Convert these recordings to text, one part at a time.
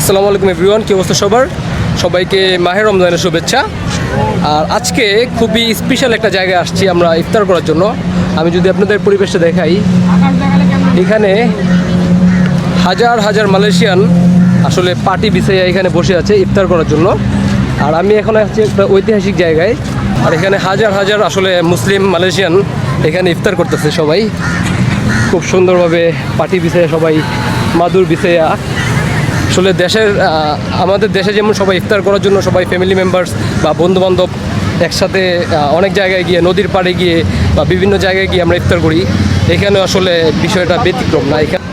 আসসালামু আলাইকুম এভরিওয়ান, কি অবস্থা সবার? সবাইকে মাহে রমজানের শুভেচ্ছা। আর আজকে খুবই স্পেশাল একটা জায়গায় আসছি আমরা ইফতার করার জন্য। আমি যদি আপনাদের পরিবেশটা দেখাই, এখানে হাজার হাজার মালয়েশিয়ান আসলে পার্টি বিছাইয়া এখানে বসে আছে ইফতার করার জন্য। আর আমি এখন আছি একটা ঐতিহাসিক জায়গায়, আর এখানে হাজার হাজার আসলে মুসলিম মালয়েশিয়ান এখানে ইফতার করতেছে। সবাই খুব সুন্দরভাবে পার্টি বিছাইয়া, সবাই মাদুর বিছাইয়া। আসলে আমাদের দেশে যেমন সবাই ইফতার করার জন্য সবাই ফ্যামিলি মেম্বার্স বা বন্ধুবান্ধব একসাথে অনেক জায়গায় গিয়ে, নদীর পাড়ে গিয়ে বা বিভিন্ন জায়গায় গিয়ে আমরা ইফতার করি, এখানে আসলে বিষয়টা ব্যতিক্রম না। এখানে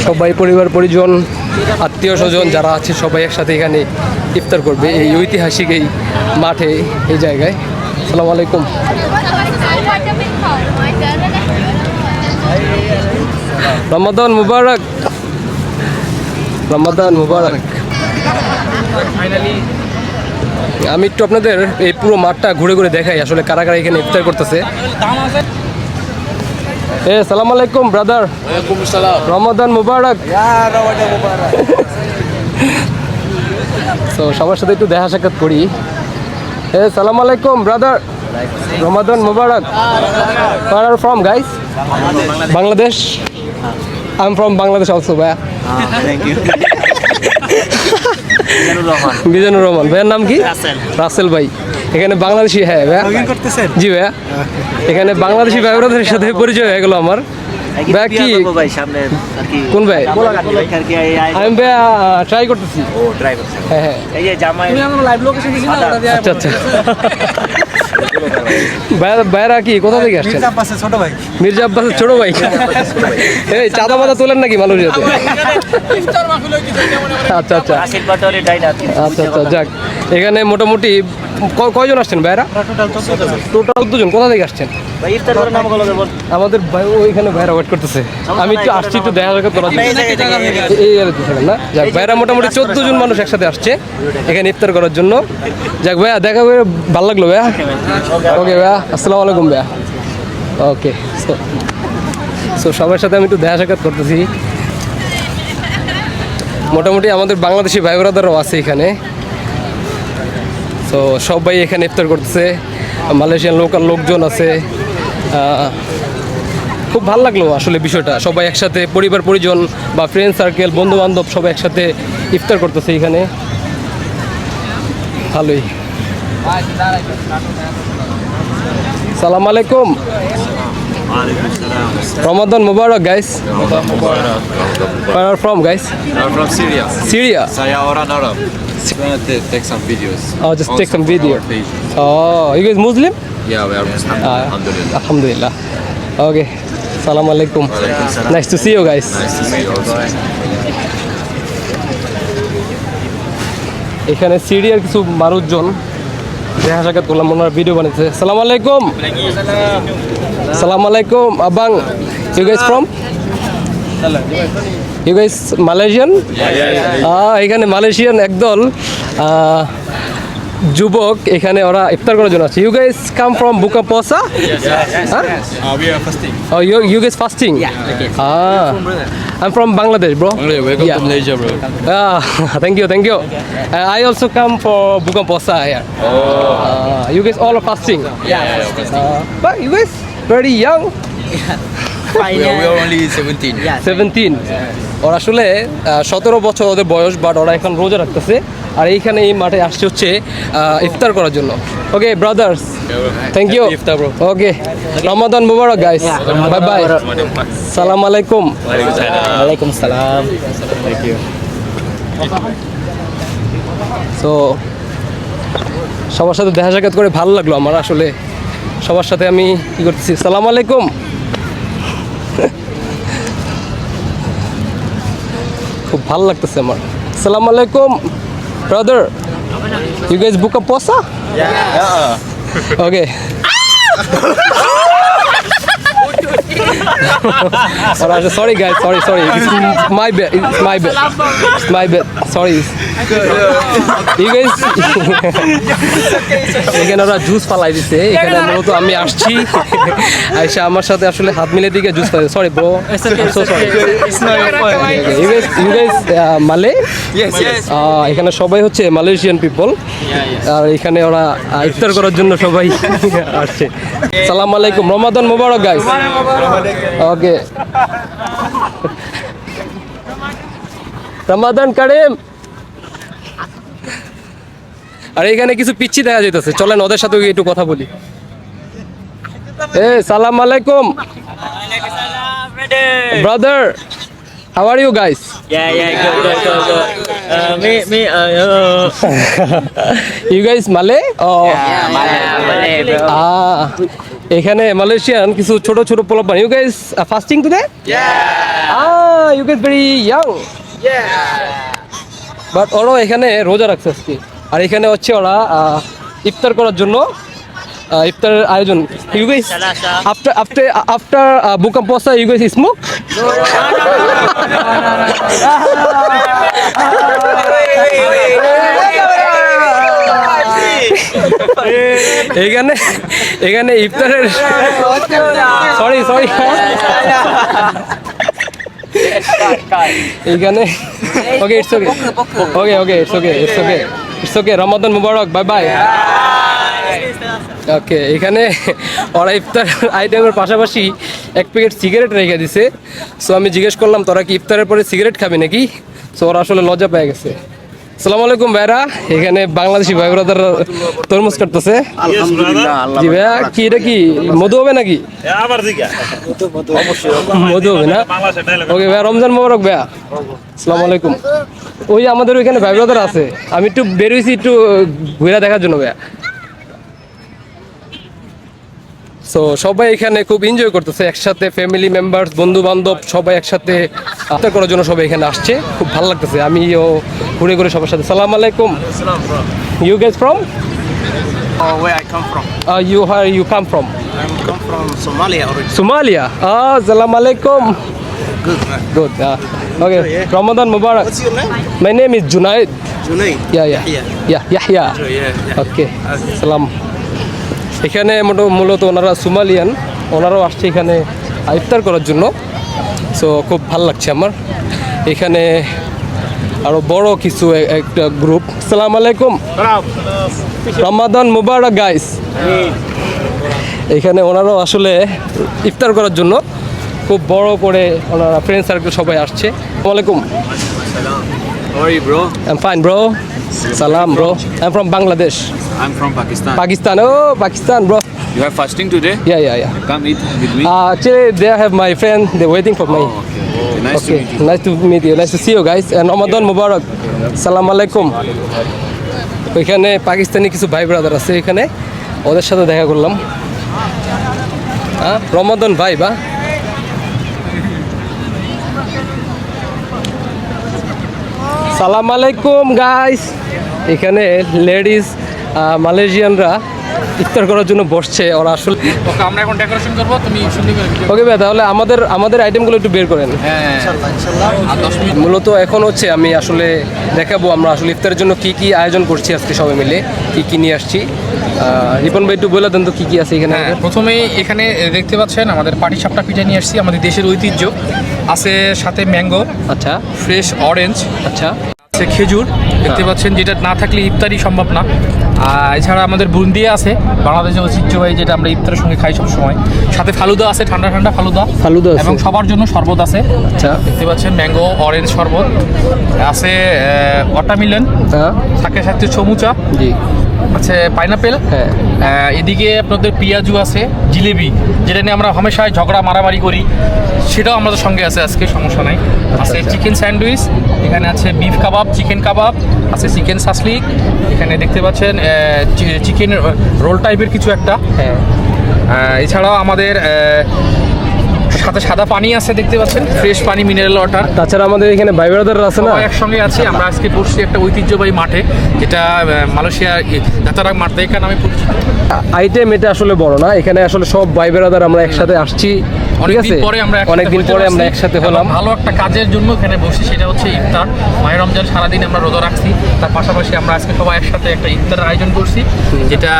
সবাই পরিবার পরিজন, আত্মীয় স্বজন যারা আছে সবাই একসাথে এখানে ইফতার করবে এই ঐতিহাসিক এই মাঠে, এই জায়গায়। আসসালামু আলাইকুম। রমাদান মুবারক, রমাদান মুবারক। আমি একটু আপনাদের এই পুরো মাঠটা ঘুরে ঘুরে দেখাই আসলে কারা কারা এখানে ইফতার করতেছে। সালাম আলাইকুম ব্রাদার। রমাদান মুবারক। তো সবার সাথে একটু দেখা সাক্ষাৎ করি। সালাম আলাইকুম brother, Ramadan Mubarak. Where are you from, guys? Bangladesh. I'm from Bangladesh also, ভাইয়া। Thank you. মিজানুর রহমান। ভাইয়ের নাম কি? রাসেল ভাই। এখানে বাংলাদেশি, হ্যাঁ ভাইয়া। জি ভাইয়া, এখানে বাংলাদেশি ভাই ব্রাদারের সাথে পরিচয় হয়ে গেল আমার। ভাইয়া কি কোন ভাই? আমি ভাইয়া ট্রাই করতেছি। হ্যাঁ হ্যাঁ, আচ্ছা আচ্ছা। ভাইরা কি কোথা থেকে আসছেন? মির্জা আব্বাসের ছোট ভাই। এই চাঁদা মাদা তোলেন নাকি মানুষ যাতে? আচ্ছা আচ্ছা আচ্ছা আচ্ছা, যাক। এখানে মোটামুটি কয়জন আসছেন ভাইরা? টোটাল 14 জন। কোথা থেকে আসছেন? আমাদের ভাই ওইখানে ভাইরা ওয়েট করতেছে। আমি একটু আসছি একটু দেখা সাক্ষাৎ করার জন্য। এই না, যাক ভাইরা মোটামুটি 14 জন মানুষ একসাথে আসছে এখানে ইফতার করার জন্য। যাক ভাইয়া, দেখা করে ভালো লাগলো ভাইয়া। ওকে ভাইয়া, আসসালামু আলাইকুম ভাইয়া। ওকে, সো সবার সাথে আমি একটু দেখা সাক্ষাৎ করতেছি। মোটামুটি আমাদের বাংলাদেশি ভাই ব্রাদারও আছে এখানে। তো সবাই এখানে ইফতার করতেছে, মালয়েশিয়ান লোকাল লোকজন আছে। খুব ভালো লাগলো আসলে বিষয়টা, সবাই একসাথে পরিবার পরিজন বা ফ্রেন্ড সার্কেল, বন্ধু বান্ধব সবাই একসাথে ইফতার করতেছে এখানে। ভালোই। সালাম আলাইকুম। Ramadan Mubarak, guys. Ramadan Mubarak. Where are you from, guys? I'm from Syria. Syria. Saya orang Arab. I'm gonna take some videos. Oh, just take Also some for video. our page. Oh, you guys Muslim? Yeah, we are Muslim. Alhamdulillah. Alhamdulillah. Okay. Salam alaikum. Walaikum salam. Nice to see you guys. Nice to see you also. এখানে সিরিয়ার কিছু মানুষজন দেখা সাক্ষাৎ করলাম, ওনারা video বানাচ্ছে। সালাম আলাইকুম। সালাম আলাইকুম আবাং। You guys from? You guys Malaysian? এখানে মালয়েশিয়ান একদল যুবক এখানে ওরা ইফতার করার জন্য আছে। ইউ গাইস কাম ফ্রম বুকা পসা? We are fasting. Oh, you guys fasting? I'm from Bangladesh, bro. Welcome Yeah. to Malaysia, bro. Thank you. I also come for Bukaposa here. You guys all are fasting? But you guys very young. We are only 17. 17. ওরা আসলে 17 বছর ওদের বয়স, but ওরা এখন রোজা রাখতেছে আর এইখানে এই মাঠে আসছে হচ্ছে ইফতার করার জন্য। Okay brothers, thank you. Iftar, bro. Okay, রমাদান মুবারক গাইস। Bye bye. সালাম আলাইকুম। ওয়ালাইকুম সালাম। Thank you. তো সবার সাথে দেখা সাক্ষাৎ করে ভালো লাগলো আমার। আসলে সবার সাথে আমি কি করতেছি, সালাম আলাইকুম। খুব ভালো লাগতেছে আমার। সালাম আলাইকুম ব্রাদার। ইউ গাইস বুকা পসা? ওকে। Sorry guys, sorry. It's my bad. It's my bad. It's my bad. Sorry. You guys এখানে ওরা জুস ফালাই দিচ্ছে। এখানে মূলত আমি আসছি আইসা আমার সাথে আসলে হাত মিলে দিকে জুস ফালাই। Sorry bro, so sorry. You guys মালে? Yes. এখানে সবাই হচ্ছে মালয়েশিয়ান পিপল। আর এখানে ওরা ইফতার করার জন্য সবাই আসছে। সালাম আলাইকুম, রমাদান মোবারক গাইস। ওকে, রমাদান কারিম। আর এখানে কিছু পিচ্ছি দেখা যাইতেছে, চলেন ওদের সাথে একটু কথা বলি। সালাম আলাইকুম brother, how are you guys? You guys Malay? এখানে মালয়েশিয়ান কিছু ছোট ছোট পোলাপান। You guys fasting today? You guys very young. But ওরাও এখানে রোজা রাখছে আজকে। আর এখানে হচ্ছে ওরা ইফতার করার জন্য ইফতারের আয়োজন। ইউ গাইস আফটার বুকা পোসা ইউ গাইস স্মোক? এখানে ইফতারের সরি এখানে ওকে ইটস ওকে রমাদান মুবারক, বাই বাই। ওকে, এখানে ওরা ইফতার আইটেমের পাশাপাশি এক প্যাকেট সিগারেট রেখে দিছে। সো আমি জিজ্ঞেস করলাম তোরা কি ইফতারের পরে সিগারেট খাবি নাকি? সো ওরা আসলে লজ্জা পেয়ে গেছে। আসসালামু আলাইকুম ভাইরা, এখানে বাংলাদেশি ভাই ব্রাদার তরমুজ কাটতেছে। জি ভাইয়া, কি এটা কি মধু হবে নাকি? মধু হবে না? ওকে ভাইয়া, রমজান মোবারক ভাইয়া। আসসালামু আলাইকুম। ওই আমাদের ওইখানে ভাই ব্রাদার আছে, আমি একটু বেরোইছি একটু ঘুরে দেখার জন্য ভাইয়া। সো সবাই এখানে খুব এনজয় করতেছে একসাথে, ফ্যামিলি মেম্বার্স, বন্ধু বান্ধব সবাই একসাথে ইফতার করার জন্য সবাই এখানে আসছে। খুব ভালো লাগতেছে, আমিও ঘুরে ঘুরে সবার সাথে। সালাম আলাইকুম। You guys from? Where I come from? You come from? I come from Somalia originally. Somalia. Salam alaikum. Good man. Good. Okay. Ramadan Mubarak. What's your name? My name is Junaid. Junaid. Yeah. Yahya. Yeah. Okay. Salam. এখানে মূলত ওনারা Somalian, ওনারাও আসছে এখানে ইফতার করার জন্য। So খুব ভালো লাগছে আমার। এখানে আরো বড় কিছু একটা গ্রুপ। আসসালামু আলাইকুম, রমাদান মুবারক গাইস। এখানে ওনারাও আসলে ইফতার করার জন্য খুব বড় করে ওনারা ফ্রেন্ড সার্কেল সবাই আসছে। আসসালামু আলাইকুম। How are you, bro? I'm fine, bro. Salam, bro. I'm from Bangladesh. I'm from Pakistan. Pakistan. Oh, Pakistan, bro. You have fasting today? Yeah. Come eat with me. Actually, there I have my friend. They're waiting for me. Okay. Nice to Okay, meet you. nice to meet you. Nice to see you guys. And Ramadan Mubarak. Salam alaikum. ওইখানে পাকিস্তানি কিছু ভাই brother আছে, এখানে ওদের সাথে দেখা করলাম। রমাদান ভাই বা সালাম আলাইকুম গাইস। এখানে লেডিস মালয়েশিয়ানরা ইফতার করার জন্য বসছে। ওরা আসলে ওকে, আমরা এখন ডেকোরেশন করবো, তুমি সুন্দর করে ভিডিও। ওকে ভাই, তাহলে আমাদের আইটেমগুলো একটু বের করেন। হ্যাঁ, আর 10 মিনিট। মূলত এখন হচ্ছে আমি আসলে দেখাবো আমরা আসলে ইফতারের জন্য কি আয়োজন করছি আজকে সবাই মিলে, কি নিয়ে আসছি। রিপন ভাই একটু বলে দেন তো কি আছে এখানে। হ্যাঁ, প্রথমেই এখানে দেখতে পাচ্ছেন আমাদের পাটিসাপটা পিঠা নিয়ে আসছি, আমাদের দেশের ঐতিহ্য। আছে সাথে ম্যাঙ্গো, আচ্ছা ফ্রেশ অরেঞ্জ, আচ্ছা আছে খেজুর দেখতে পাচ্ছেন, যেটা না থাকলে ইফতারি সম্ভব না। আর এছাড়া আমাদের বুন্দিয়া আছে, বাংলাদেশের ঐতিহ্যবাহী, যেটা আমরা ইফতারের সঙ্গে খাই সব সময়। সাথে ফালুদা আছে, ঠান্ডা ফালুদা আছে। এবং সবার জন্য শরবত আছে। আচ্ছা, দেখতে পাচ্ছেন ম্যাঙ্গো অরেঞ্জ শরবত আছে, ওয়াটারমেলন, থাকে সাথে চমুচা, জি আছে পাইনাপেল। হ্যাঁ, এদিকে আপনাদের পেঁয়াজু আছে, জিলেবি, যেটা নিয়ে আমরা হামেশায় ঝগড়া মারামারি করি, সেটাও আমাদের সঙ্গে আছে আজকে, সমস্যা নাই। আছে চিকেন স্যান্ডউইচ, এখানে আছে বিফ কাবাব, চিকেন কাবাব, আছে চিকেন সাসলিক, এখানে দেখতে পাচ্ছেন চিকেন রোল টাইপের কিছু একটা। হ্যাঁ, এছাড়াও আমাদের সাথে সাদা পানি আছে, দেখতে পাচ্ছেন ফ্রেশ পানি, মিনারেল ওয়াটার। তাছাড়া আমাদের এখানে ভাই ব্রাদাররা আছে না, সবাই একসঙ্গে আছি। আমরা আজকে বসছি একটা ঐতিহ্যবাহী মাঠে, যেটা মালয়েশিয়ার দাতারাং মাঠ দেখা নামে পরিচিত। আইটেম এটা আসলে বড় না, এখানে আসলে সব ভাই ব্রাদার আমরা একসাথে আসছি অনেকদিন পরে আমরা একসাথে অনেকদিন হতে পরে আমরা পারছি। একসাথে এবং হলাম। ভালো একটা কাজের জন্য এখানে বসি, সেটা হচ্ছে ইফতার। মাহে রমজান সারাদিন আমরা রোজা রাখছি, তার পাশাপাশি আমরা আজকে সবাই একসাথে একটা ইফতারের আয়োজন করছি, যেটা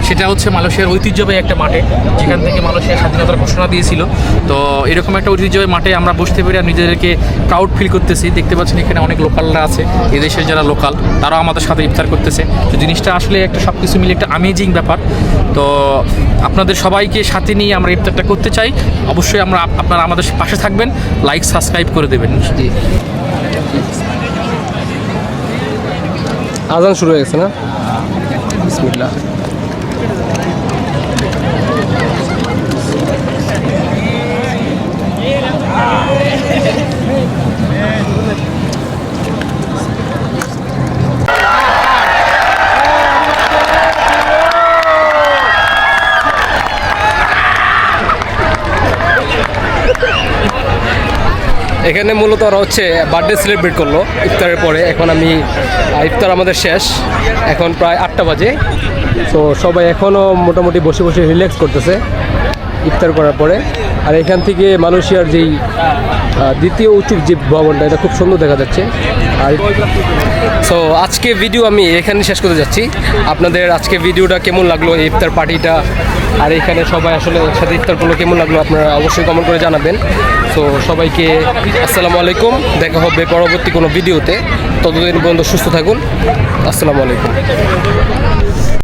সেটা হচ্ছে মালয়েশিয়ার ঐতিহ্যবাহী একটা মাঠে, যেখান থেকে মালয়েশিয়া স্বাধীনতার ঘোষণা দিয়েছিল। তো এরকম একটা ঐতিহ্যবাহী মাঠে আমরা বসতে পেরে আর নিজেদেরকে প্রাউড ফিল করতেছি। দেখতে পাচ্ছেন এখানে অনেক লোকালরা আছে, এদেশের যারা লোকাল তারাও আমাদের সাথে ইফতার করতেছে। তো জিনিসটা আসলে একটা সব কিছু মিলে একটা আমেজিং ব্যাপার। তো আপনাদের সবাইকে সাথে নিয়ে আমরা ইফতারটা করতে চাই। অবশ্যই আপনারা আমাদের পাশে থাকবেন, লাইক সাবস্ক্রাইব করে দেবেন। জি, আজান শুরু হয়ে গেছে না? বিসমিল্লাহ। এখানে মূলত ওরা হচ্ছে বার্থডে সেলিব্রেট করলো ইফতারের পরে। এখন আমি ইফতার আমাদের শেষ, এখন প্রায় 8টা বাজে। তো সবাই এখনও মোটামুটি বসে বসে রিল্যাক্স করতেছে ইফতার করার পরে। আর এখান থেকে মালয়েশিয়ার যেই দ্বিতীয় উঁচু যে ভবনটা, এটা খুব সুন্দর দেখা যাচ্ছে। আর সো আজকে ভিডিও আমি এখানে শেষ করতে যাচ্ছি। আপনাদের আজকে ভিডিওটা কেমন লাগলো, এই ইফতার পার্টিটা আর এখানে সবাই আসলে একসাথে ইফতার করলো কেমন লাগলো, আপনারা অবশ্যই কমেন্ট করে জানাবেন। তো সবাইকে আসসালামু আলাইকুম, দেখা হবে পরবর্তী কোনো ভিডিওতে। ততদিন পর্যন্ত সুস্থ থাকুন। আসসালামু আলাইকুম।